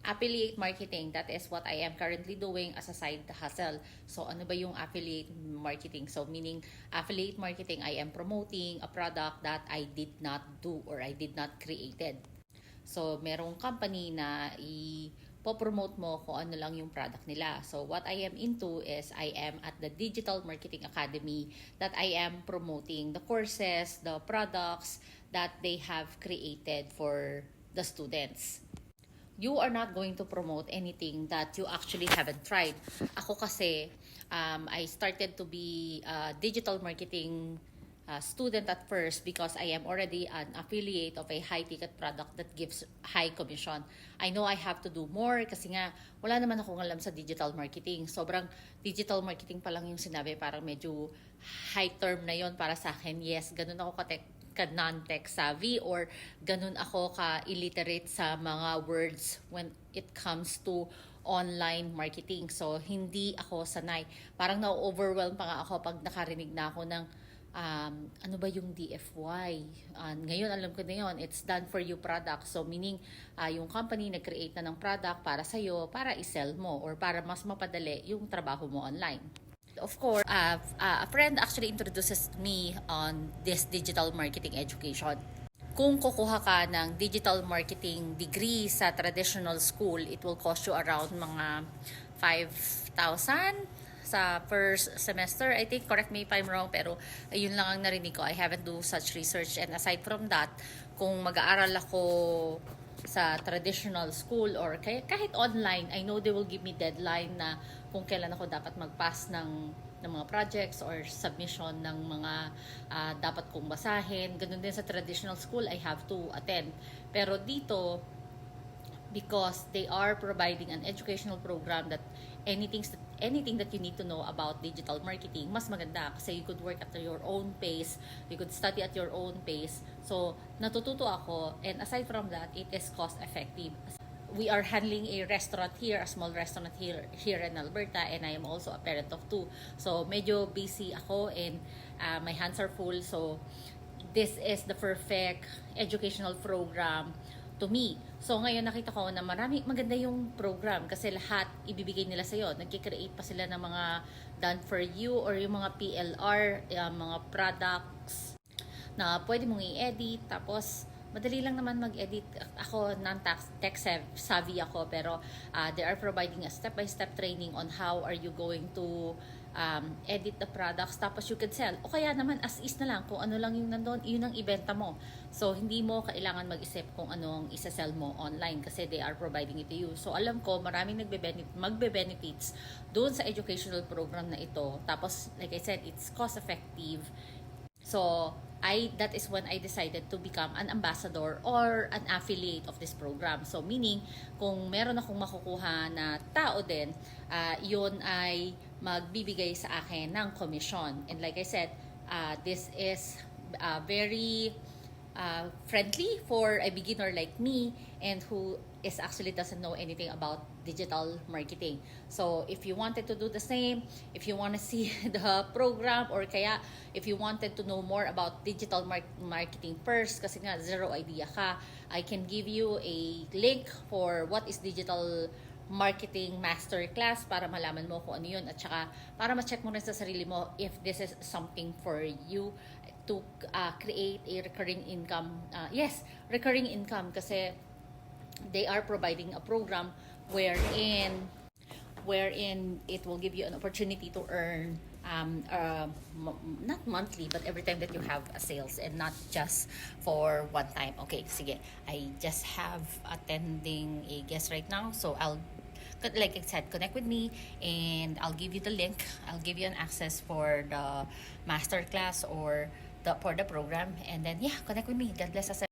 affiliate marketing, that is what I am currently doing as a side hustle. So ano ba yung affiliate marketing? So meaning affiliate marketing, I am promoting a product that I did not do or I did not created. So merong company na po-promote mo kung ano lang yung product nila. So what I am into is I am at the Digital Marketing Academy that I am promoting the courses, the products that they have created for the students. You are not going to promote anything that you actually haven't tried. Ako kasi, I started to be a digital marketing student at first because I am already an affiliate of a high-ticket product that gives high commission. I know I have to do more kasi nga wala naman akong alam sa digital marketing. Sobrang digital marketing pa lang yung sinabi, parang medyo high term na yon para sa akin. Yes, ganun ako non-tech savvy or ganun ako ka-illiterate sa mga words when it comes to online marketing. So, hindi ako sanay. Parang na-overwhelm pa nga ako pag nakarinig na ako ng ano ba yung DFY? Ngayon, alam ko na yun, it's done for you product. So, meaning, yung company nag-create na ng product para sa'yo, para i-sell mo or para mas mapadali yung trabaho mo online. Of course, a friend actually introduces me on this digital marketing education. Kung kukuha ka ng digital marketing degree sa traditional school, it will cost you around mga 5,000 sa first semester. I think, correct me if I'm wrong, pero ayun lang ang narinig ko. I haven't do such research. And aside from that, kung mag-aaral ako sa traditional school or kahit online, I know they will give me deadline na kung kailan ako dapat mag-pass ng mga projects or submission ng mga dapat kong basahin. Ganun din sa traditional school, I have to attend. Pero dito, because they are providing an educational program that anything that you need to know about digital marketing, mas maganda kasi you could work at your own pace, you could study at your own pace. So, natututo ako, and aside from that, it is cost effective. We are handling a restaurant here, a small restaurant here in Alberta, and I am also a parent of 2. So, medyo busy ako and my hands are full. So, this is the perfect educational program to me. So, ngayon nakita ko na maganda yung program kasi lahat ibibigay nila sa'yo. Nagkikreate pa sila ng mga done for you or yung mga PLR, mga products na pwede mong i-edit. Tapos, madali lang naman mag-edit. Ako, non-tech savvy ako, pero they are providing a step-by-step training on how are you going to edit the products, tapos you can sell. O kaya naman, as is na lang, kung ano lang yung nandun, yun ang ibenta mo. So, hindi mo kailangan mag-isip kung anong isa-sell mo online kasi they are providing it to you. So, alam ko, maraming magbe-benefits doon sa educational program na ito. Tapos, like I said, it's cost-effective. So, that is when I decided to become an ambassador or an affiliate of this program. So, meaning, kung meron akong makukuha na tao din, yun ay magbibigay sa akin ng commission. And like I said, this is very friendly for a beginner like me and who is actually doesn't know anything about digital marketing. So if you wanted to do the same, if you want to see the program or kaya if you wanted to know more about digital marketing first kasi nga zero idea ka, I can give you a link for what is digital marketing masterclass para malaman mo kung ano yun at saka para ma-check mo rin sa sarili mo if this is something for you to create a recurring income. Yes, recurring income kasi they are providing a program wherein it will give you an opportunity to earn not monthly but every time that you have a sales and not just for one time. Okay, sige. I just have attending a guest right now, so I'll, like I said, connect with me and I'll give you the link. I'll give you an access for the masterclass or for the program, and then yeah, connect with me. God bless us.